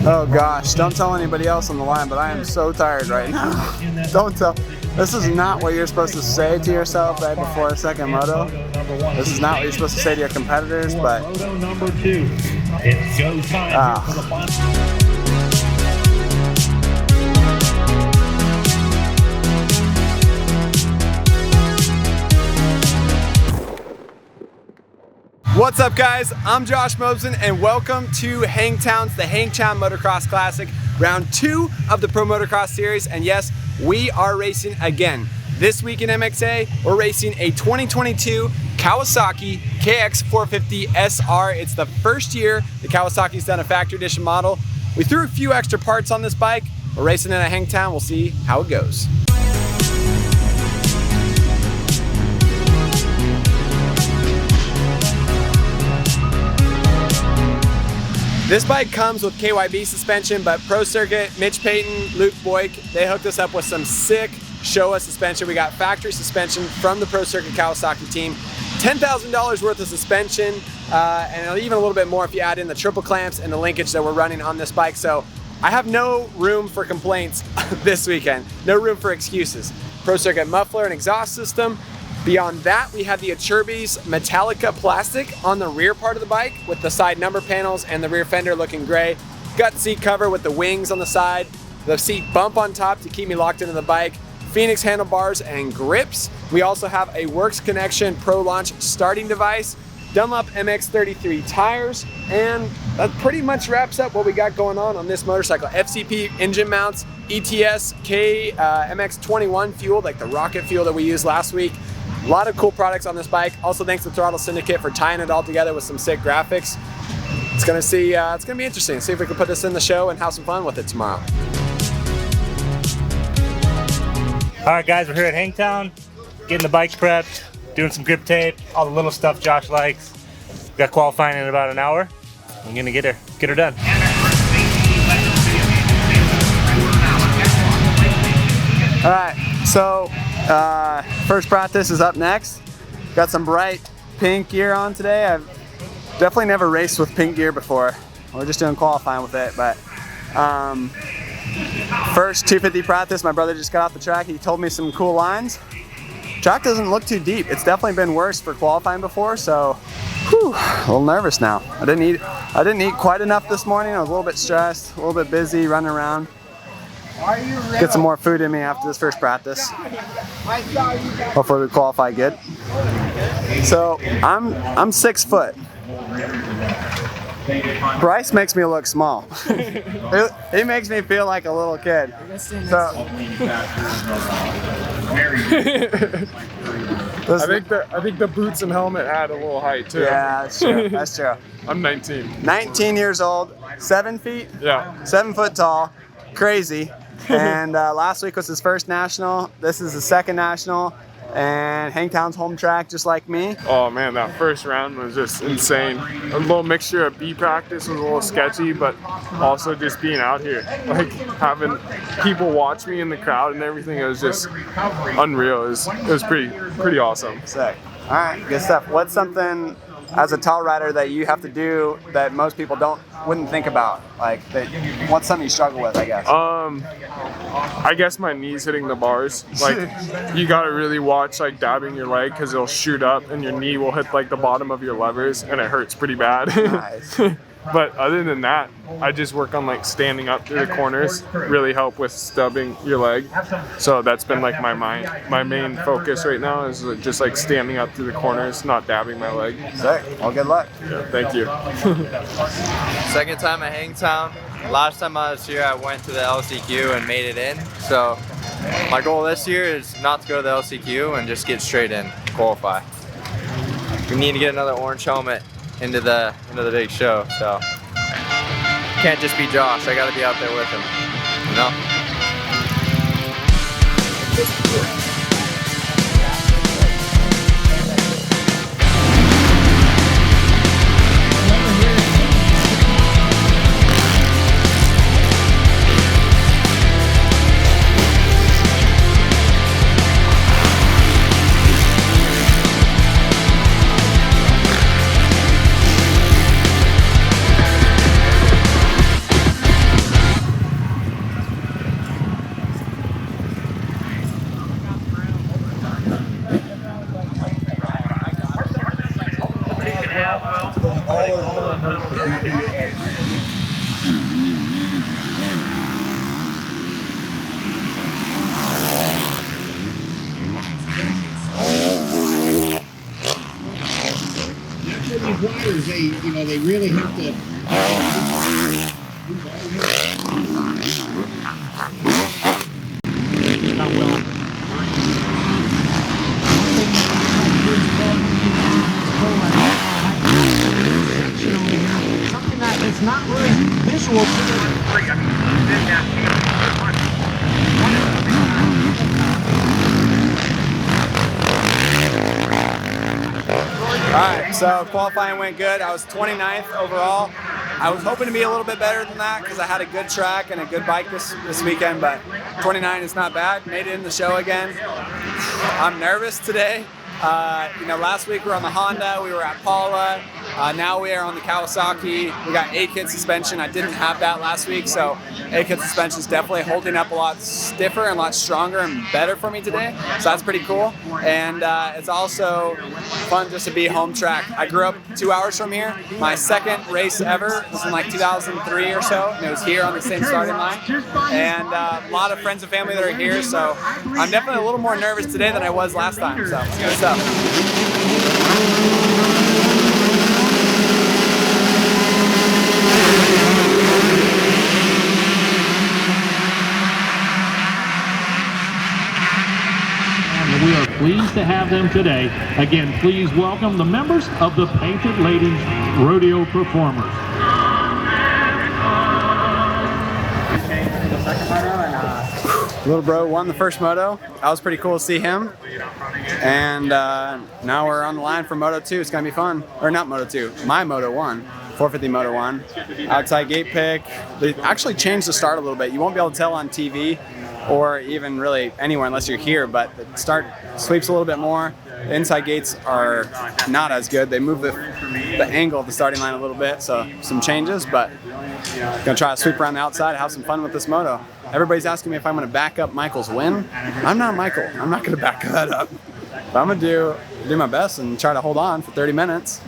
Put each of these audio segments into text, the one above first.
Oh gosh, don't tell anybody else on the line, but I am so tired right now. Don't tell. This is not what you're supposed to say to yourself right before a second moto. This is not what you're supposed to say to your competitors, but Number 2. It's go time for the final. What's up guys, I'm Josh Mosiman and welcome to Hangtown's the Hangtown Motocross Classic, round 2 of the Pro Motocross series. And yes, we are racing again. This week in MXA, we're racing a 2022 Kawasaki KX450SR. It's the first year the Kawasaki's done a factory edition model. We threw a few extra parts on this bike. We're racing in a Hangtown, we'll see how it goes. This bike comes with KYB suspension, but Pro Circuit, Mitch Payton, Luke Boyk, they hooked us up with some sick Showa suspension. We got factory suspension from the Pro Circuit Kawasaki team. $10,000 worth of suspension, and even a little bit more if you add in the triple clamps and the linkage that we're running on this bike. So I have no room for complaints this weekend, no room for excuses. Pro Circuit muffler and exhaust system. Beyond that, we have the Acerbis Metallica plastic on the rear part of the bike with the side number panels and the rear fender looking gray. Got the seat cover with the wings on the side, the seat bump on top to keep me locked into the bike, Phoenix handlebars and grips. We also have a Works Connection Pro Launch starting device, Dunlop MX33 tires, and that pretty much wraps up what we got going on this motorcycle. FCP engine mounts, ETS K MX21 fuel, like the rocket fuel that we used last week. A lot of cool products on this bike. Also, thanks to Throttle Syndicate for tying it all together with some sick graphics. It's gonna be interesting. See if we can put this in the show and have some fun with it tomorrow. All right, guys, we're here at Hangtown, getting the bikes prepped, doing some grip tape, all the little stuff Josh likes. We got qualifying in about an hour. I'm gonna get her done. All right, so first practice is up next. Got some bright pink gear on today. I've definitely never raced with pink gear before. We're just doing qualifying with it, but first 250 practice, my brother just got off the track. He told me some cool lines. Track doesn't look too deep. It's definitely been worse for qualifying before, so whew, a little nervous now. I didn't eat quite enough this morning. I was a little bit stressed, a little bit busy running around. Get some more food in me after this first practice. Hopefully we qualify good. So I'm 6 foot. Bryce makes me look small. He makes me feel like a little kid. So I think the boots and helmet add a little height too. Yeah, that's true. That's true. I'm 19. 19 years old, 7 feet. Yeah. 7 foot tall. Crazy. And last week was his first national. This is his second national, and Hangtown's home track, just like me. Oh man, that first round was just insane. A little mixture of B practice was a little sketchy, but also just being out here, like having people watch me in the crowd and everything. It was just unreal. It was pretty awesome. Sick. All right, good stuff. What's something as a tall rider that you have to do that most people wouldn't think about? Like, what's something you struggle with, I guess? I guess my knees hitting the bars. Like, you gotta really watch like dabbing your leg because it'll shoot up and your knee will hit like the bottom of your levers and it hurts pretty bad. Nice. But other than that, I just work on like standing up through the corners, really help with stubbing your leg. So that's been like my main focus right now is just like standing up through the corners, not dabbing my leg. Sick. Well, good luck. Yeah, thank you. Second time at Hangtown. Last time I was here, I went to the LCQ and made it in. So my goal this year is not to go to the LCQ and just get straight in, qualify. We need to get another orange helmet into the big show, so can't just be Josh. I got to be out there with him, you know. These wires, they really have to. Not well. Something that is not really visual. Alright, so qualifying went good. I was 29th overall. I was hoping to be a little bit better than that because I had a good track and a good bike this weekend, but 29 is not bad. Made it in the show again. I'm nervous today. Last week we were on the Honda, we were at Paula. Now we are on the Kawasaki. We got A-Kit suspension. I didn't have that last week, so A-Kit suspension is definitely holding up a lot stiffer and a lot stronger and better for me today. So that's pretty cool. And it's also fun just to be home track. I grew up 2 hours from here. My second race ever was in like 2003 or so, and it was here on the same starting line. And a lot of friends and family that are here, so I'm definitely a little more nervous today than I was last time. So good stuff. We are pleased to have them today. Again, please welcome the members of the Painted Ladies Rodeo Performers. Little bro won the first moto. That was pretty cool to see him. And now we're on the line for Moto 2. It's gonna be fun. Or not Moto 2, my Moto 1. 450 Moto 1. Outside gate pick. They actually changed the start a little bit. You won't be able to tell on TV or even really anywhere unless you're here, but the start sweeps a little bit more. The inside gates are not as good. They move the angle of the starting line a little bit, so some changes, but gonna try to sweep around the outside, have some fun with this moto. Everybody's asking me if I'm gonna back up Michael's win. I'm not Michael. I'm not gonna back that up. But I'm gonna do my best and try to hold on for 30 minutes.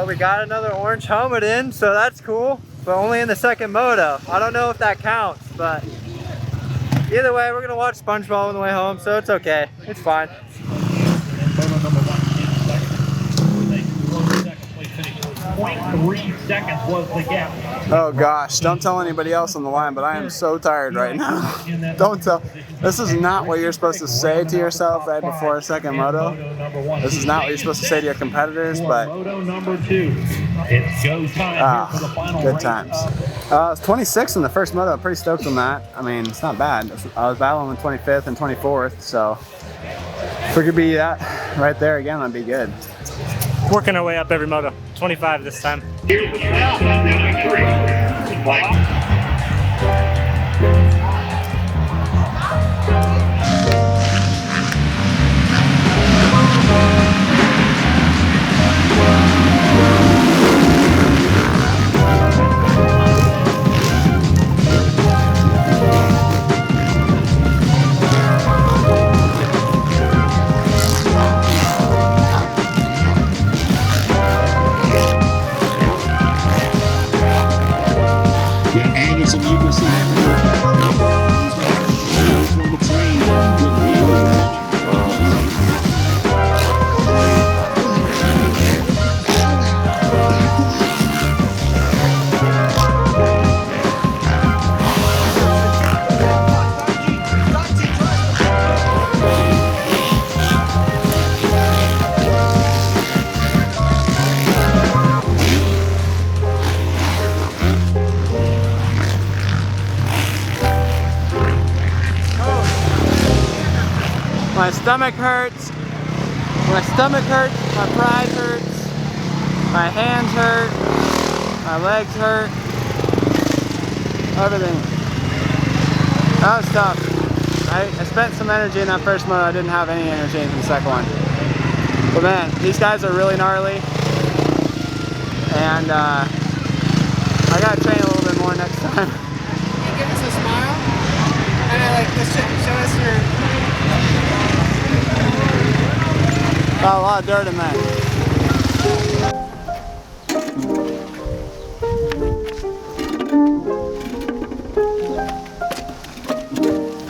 We got another orange helmet in, so that's cool, but only in the second moto. I don't know if that counts, but either way, we're gonna watch SpongeBob on the way home, so it's okay. It's fine. .3 seconds was the gap. Oh gosh, don't tell anybody else on the line, but I am so tired right now. Don't tell. This is not what you're supposed to say to yourself right before a second moto. This is not what you're supposed to say to your competitors, but good times. I was 26 in the first moto. I'm pretty stoked on that. I mean, it's not bad. I was battling with 25th and 24th, so if we could be that right there again, that'd be good. Working our way up every moto. 25 this time. My stomach hurts. My stomach hurts. My pride hurts. My hands hurt. My legs hurt. Everything. That was tough. I spent some energy in that first moto. I didn't have any energy in the second one. But man, these guys are really gnarly. And I gotta train a little bit more next time. Can you give us a smile? And like, show us your... Got a lot of dirt in that.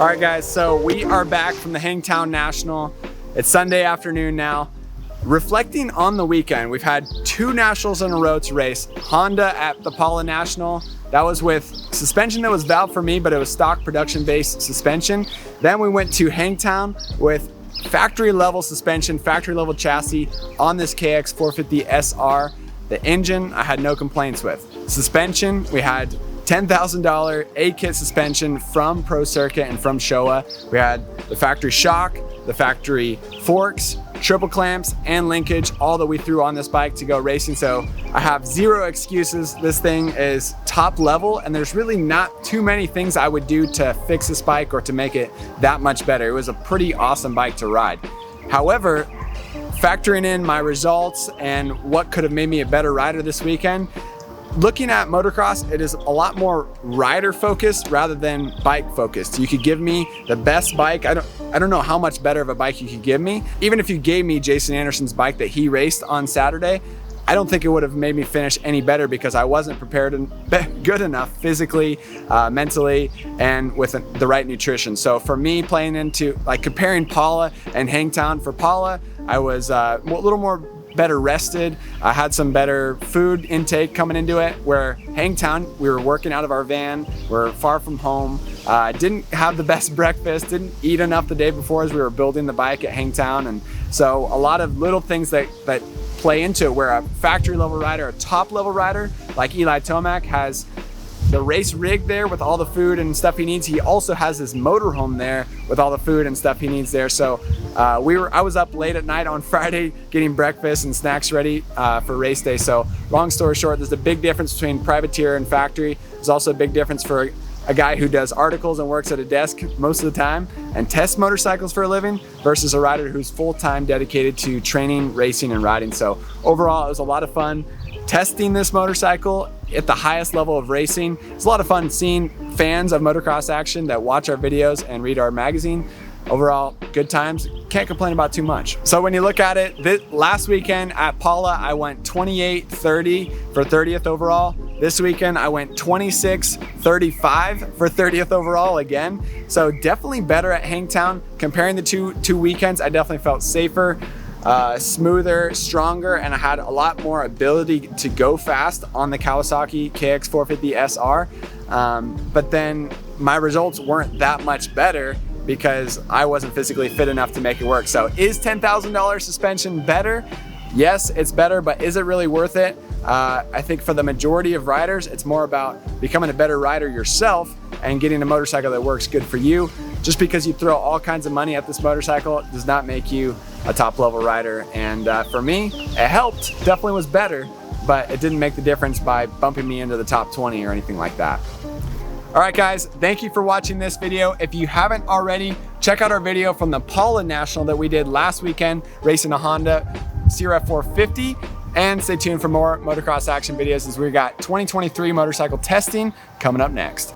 All right guys, so we are back from the Hangtown National. It's Sunday afternoon now. Reflecting on the weekend, we've had 2 nationals in a row to race. Honda at the Pala National. That was with suspension that was valved for me, but it was stock production-based suspension. Then we went to Hangtown with factory level suspension, factory level chassis on this KX450SR. The engine, I had no complaints with. Suspension, we had $10,000 A-Kit suspension from Pro Circuit and from Showa. We had the factory shock, the factory forks, triple clamps, and linkage, all that we threw on this bike to go racing. So I have 0 excuses. This thing is top level, and there's really not too many things I would do to fix this bike or to make it that much better. It was a pretty awesome bike to ride. However, factoring in my results and what could have made me a better rider this weekend, looking at motocross, it is a lot more rider focused rather than bike focused. You could give me the best bike. I don't know how much better of a bike you could give me. Even if you gave me Jason Anderson's bike that he raced on Saturday, I don't think it would have made me finish any better because I wasn't prepared and good enough physically, mentally, and with the right nutrition. So for me, playing into like comparing Pala and Hangtown, for Pala, I was a little more better rested. I had some better food intake coming into it, where Hangtown, we were working out of our van, we're far from home, didn't have the best breakfast, didn't eat enough the day before as we were building the bike at Hangtown. And so a lot of little things that play into it, where a factory level rider, a top level rider like Eli Tomac has the race rig there with all the food and stuff he needs. He also has his motorhome there with all the food and stuff he needs there. So I was up late at night on Friday getting breakfast and snacks ready for race day. So long story short, there's a big difference between privateer and factory. There's also a big difference for a guy who does articles and works at a desk most of the time and tests motorcycles for a living versus a rider who's full-time dedicated to training, racing, and riding. So overall, it was a lot of fun testing this motorcycle at the highest level of racing. It's a lot of fun seeing fans of motocross action that watch our videos and read our magazine. Overall, good times. Can't complain about too much. So when you look at it, last weekend at Pala, I went 28-30 for 30th overall. This weekend, I went 26-35 for 30th overall again. So definitely better at Hangtown. Comparing the two weekends, I definitely felt safer, smoother, stronger, and I had a lot more ability to go fast on the Kawasaki KX450SR. But then my results weren't that much better because I wasn't physically fit enough to make it work. So is $10,000 suspension better? Yes, it's better, but is it really worth it? I think for the majority of riders, it's more about becoming a better rider yourself and getting a motorcycle that works good for you. Just because you throw all kinds of money at this motorcycle does not make you a top level rider. And for me, it helped, definitely was better, but it didn't make the difference by bumping me into the top 20 or anything like that. All right guys, thank you for watching this video. If you haven't already, check out our video from the Pala National that we did last weekend, racing a Honda CRF 450. And stay tuned for more motocross action videos as we got 2023 motorcycle testing coming up next.